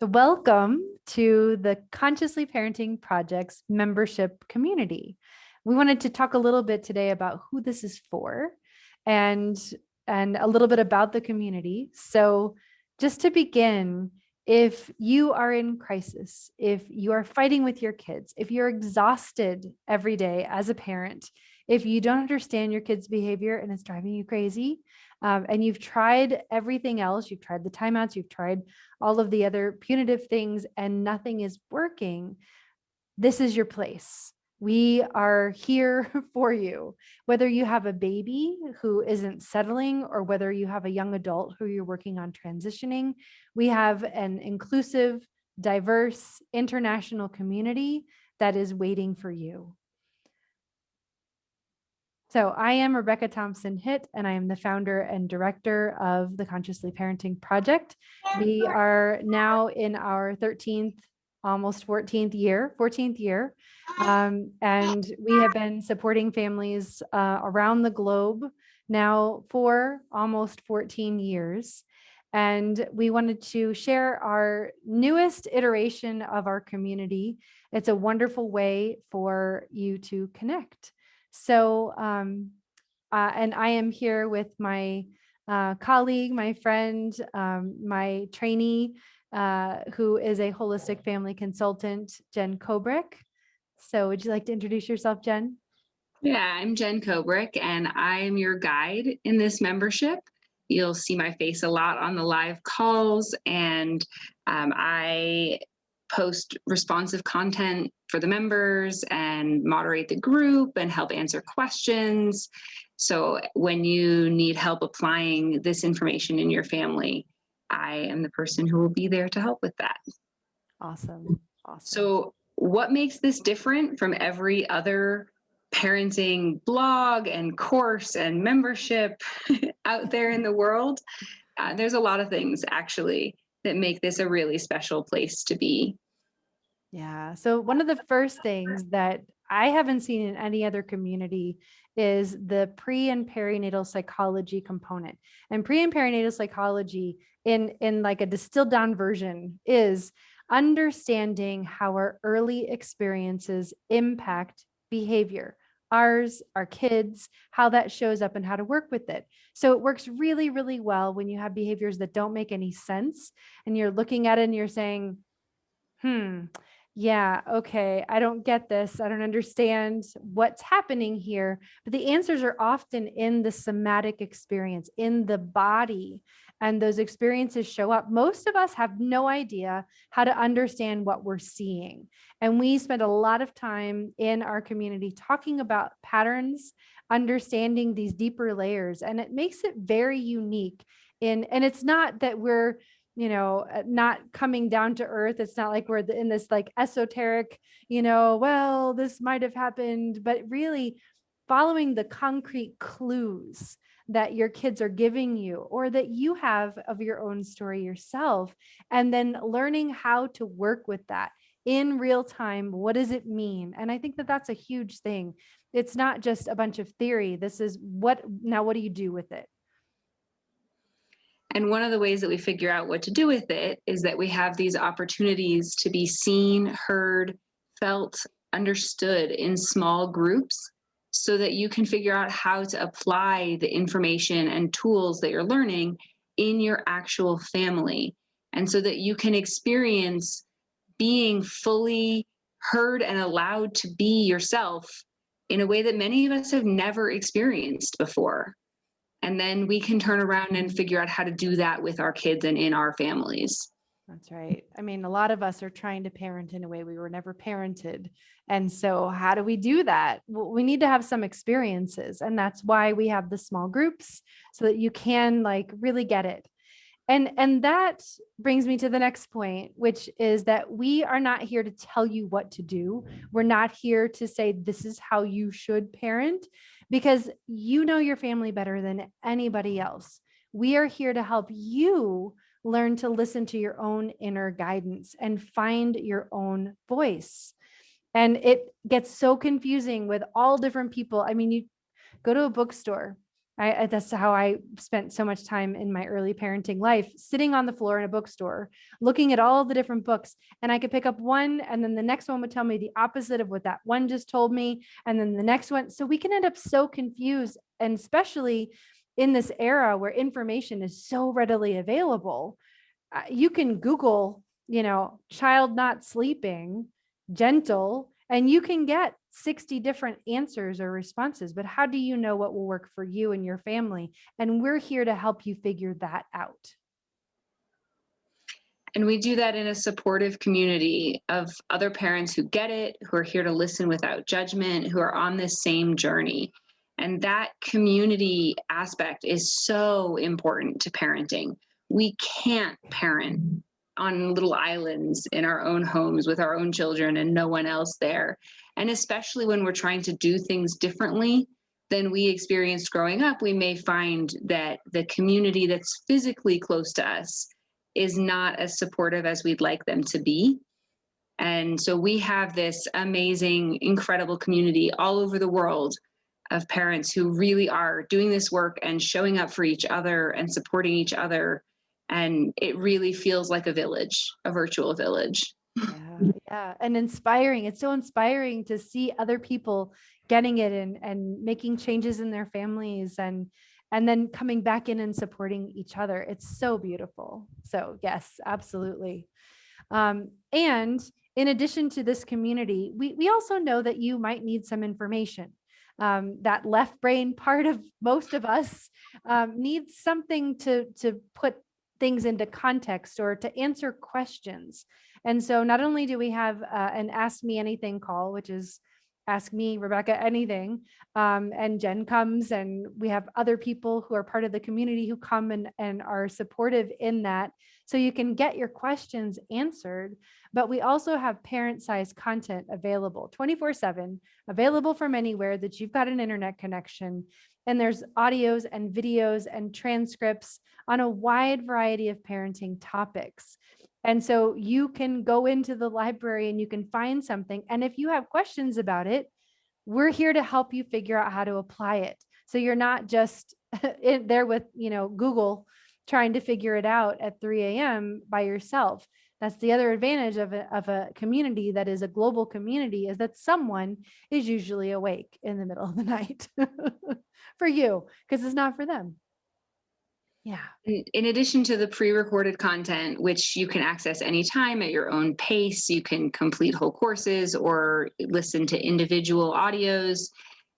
So welcome to the Consciously Parenting Project's membership community. We wanted to talk a little bit today about who this is for and a little bit about the community. So just to begin, if you are in crisis, if you are fighting with your kids, if you're exhausted every day as a parent, if you don't understand your kids' behavior and it's driving you crazy, and you've tried everything else, you've tried the timeouts, you've tried all of the other punitive things, and nothing is working, this is your place. We are here for you. Whether you have a baby who isn't settling or whether you have a young adult who you're working on transitioning, we have an inclusive, diverse, international community that is waiting for you. So I am Rebecca Thompson Hitt, and I am the founder and director of the Consciously Parenting Project. We are now in our 13th, almost 14th year. And we have been supporting families around the globe now for almost 14 years. And we wanted to share our newest iteration of our community. It's a wonderful way for you to connect. So, and I am here with my colleague, my friend, my trainee, who is a holistic family consultant, Jen Kobrick. So would you like to introduce yourself, Jen? Yeah, I'm Jen Kobrick, and I am your guide in this membership. You'll see my face a lot on the live calls, and I post responsive content for the members and moderate the group and help answer questions. So when you need help applying this information in your family, I am the person who will be there to help with that. Awesome. So what makes this different from every other parenting blog and course and membership out there in the world? There's a lot of things actually that make this a really special place to be. Yeah. So one of the first things that I haven't seen in any other community is the pre and perinatal psychology component. And pre and perinatal psychology in like a distilled down version is understanding how our early experiences impact behavior, ours, our kids, how that shows up and how to work with it. So it works really, really well when you have behaviors that don't make any sense and you're looking at it and you're saying, yeah, okay, I don't get this. I don't understand what's happening here. But the answers are often in the somatic experience, in the body, and those experiences show up. Most of us have no idea how to understand what we're seeing. And we spend a lot of time in our community talking about patterns, understanding these deeper layers, and it makes it very unique. And it's not that we're not coming down to earth. It's not like we're in this like esoteric, well, this might have happened, but really following the concrete clues that your kids are giving you or that you have of your own story yourself, and then learning how to work with that in real time. What does it mean? And I think that that's a huge thing. It's not just a bunch of theory. This is what do you do with it? And one of the ways that we figure out what to do with it is that we have these opportunities to be seen, heard, felt, understood in small groups so that you can figure out how to apply the information and tools that you're learning in your actual family. And so that you can experience being fully heard and allowed to be yourself in a way that many of us have never experienced before. And then we can turn around and figure out how to do that with our kids and in our families. That's right. I mean, a lot of us are trying to parent in a way we were never parented. And so how do we do that? Well, we need to have some experiences. And that's why we have the small groups so that you can like really get it. And that brings me to the next point, which is that we are not here to tell you what to do. We're not here to say, this is how you should parent, because you know your family better than anybody else. We are here to help you learn to listen to your own inner guidance and find your own voice. And it gets so confusing with all different people. I mean, you go to a bookstore. That's how I spent so much time in my early parenting life, sitting on the floor in a bookstore, looking at all the different books, and I could pick up one, and then the next one would tell me the opposite of what that one just told me, and then the next one. So we can end up so confused, and especially in this era where information is so readily available. You can Google, child not sleeping, gentle, and you can get 60 different answers or responses. But how do you know what will work for you and your family? And we're here to help you figure that out. And we do that in a supportive community of other parents who get it, who are here to listen without judgment, who are on this same journey. And that community aspect is so important to parenting. We can't parent on little islands in our own homes with our own children and no one else there. And especially when we're trying to do things differently than we experienced growing up, we may find that the community that's physically close to us is not as supportive as we'd like them to be. And so we have this amazing, incredible community all over the world of parents who really are doing this work and showing up for each other and supporting each other. And it really feels like a village, a virtual village. Yeah, yeah. And inspiring. It's so inspiring to see other people getting it and making changes in their families and then coming back in and supporting each other. It's so beautiful. So yes, absolutely. And in addition to this community, we also know that you might need some information. That left brain part of most of us needs something to put things into context or to answer questions. And so not only do we have an Ask Me Anything call, which is ask me, Rebecca, anything. And Jen comes, and we have other people who are part of the community who come and are supportive in that. So you can get your questions answered, but we also have parent-sized content available 24/7, available from anywhere that you've got an internet connection. And there's audios and videos and transcripts on a wide variety of parenting topics. And so you can go into the library and you can find something. And if you have questions about it, we're here to help you figure out how to apply it. So you're not just there with, Google trying to figure it out at 3 a.m. by yourself. That's the other advantage of a community that is a global community, is that someone is usually awake in the middle of the night for you, because it's not for them. Yeah. In addition to the pre-recorded content, which you can access anytime at your own pace, you can complete whole courses or listen to individual audios.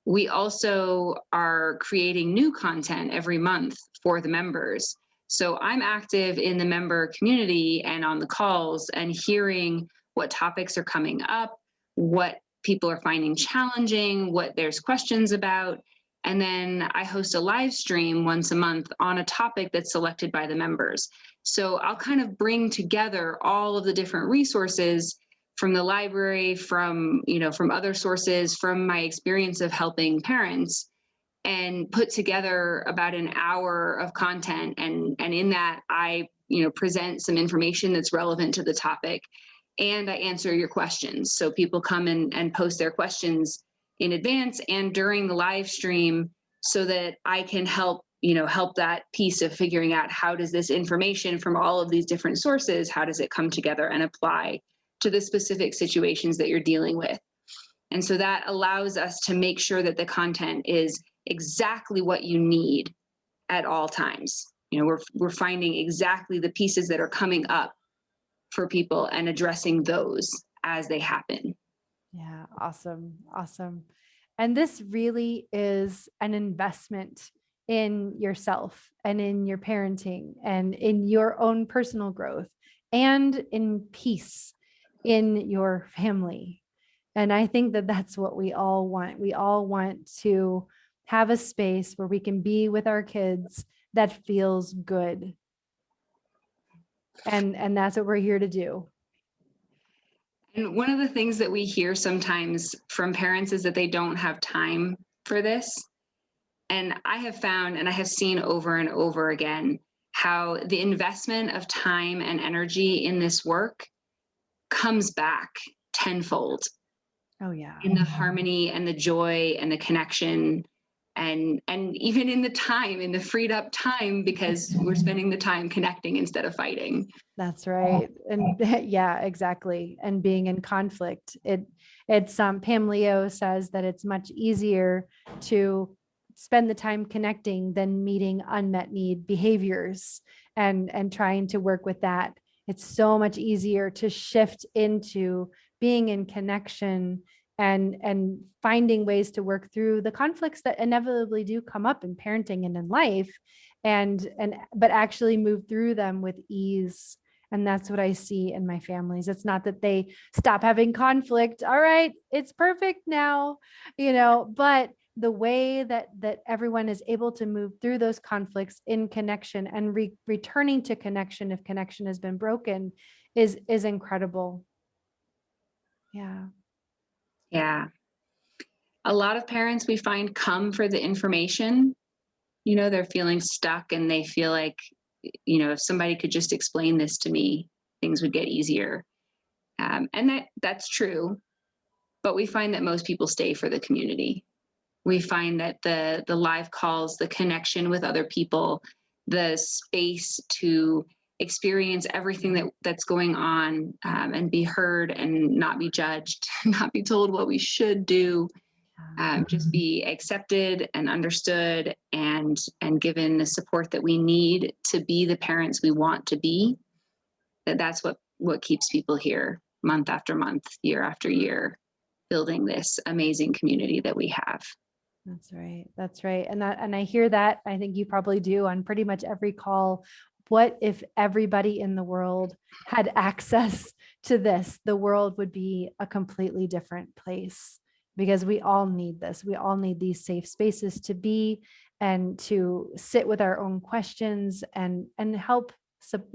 We also are creating new content every month for the members. So I'm active in the member community and on the calls and hearing what topics are coming up, what people are finding challenging, what there's questions about. And then I host a live stream once a month on a topic that's selected by the members. So I'll kind of bring together all of the different resources from the library, from other sources, from my experience of helping parents, and put together about an hour of content. And in that, I present some information that's relevant to the topic, and I answer your questions. So people come and post their questions in advance and during the live stream, so that I can help that piece of figuring out, how does this information from all of these different sources, how does it come together and apply to the specific situations that you're dealing with. And so that allows us to make sure that the content is exactly what you need at all times. We're finding exactly the pieces that are coming up for people and addressing those as they happen. Yeah. Awesome. Awesome. And this really is an investment in yourself and in your parenting and in your own personal growth and in peace in your family. And I think that that's what we all want. We all want to have a space where we can be with our kids that feels good. And that's what we're here to do. And one of the things that we hear sometimes from parents is that they don't have time for this. And I have found, and I have seen over and over again, how the investment of time and energy in this work comes back tenfold. Oh, yeah. In the harmony and the joy and the connection and even in the freed up time, because we're spending the time connecting instead of fighting. That's right. And yeah, exactly. And being in conflict, it's Pam Leo says that it's much easier to spend the time connecting than meeting unmet need behaviors and trying to work with that. It's so much easier to shift into being in connection and finding ways to work through the conflicts that inevitably do come up in parenting and in life, and but actually move through them with ease. And that's what I see in my families. It's not that they stop having conflict. All right, it's perfect now, but the way that everyone is able to move through those conflicts in connection and returning to connection if connection has been broken is incredible. Yeah. Yeah. A lot of parents we find come for the information. They're feeling stuck and they feel like, if somebody could just explain this to me, things would get easier. And that's true. But we find that most people stay for the community. We find that the live calls, the connection with other people, the space to experience everything that's going on, and be heard and not be judged, not be told what we should do, just be accepted and understood and given the support that we need to be the parents we want to be. That's what keeps people here month after month, year after year, building this amazing community that we have. That's right. That's right. And I hear that. I think you probably do on pretty much every call. What if everybody in the world had access to this? The world would be a completely different place, because we all need this. We all need these safe spaces to be and to sit with our own questions and help,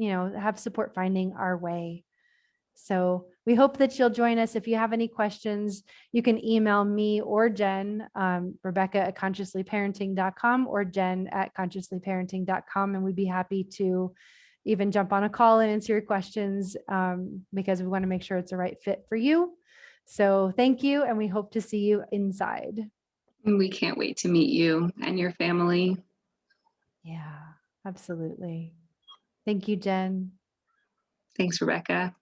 have support finding our way. So we hope that you'll join us. If you have any questions, you can email me or Jen, Rebecca at consciouslyparenting.com or Jen at consciouslyparenting.com. And we'd be happy to even jump on a call and answer your questions, because we want to make sure it's the right fit for you. So thank you. And we hope to see you inside. And we can't wait to meet you and your family. Yeah, absolutely. Thank you, Jen. Thanks, Rebecca.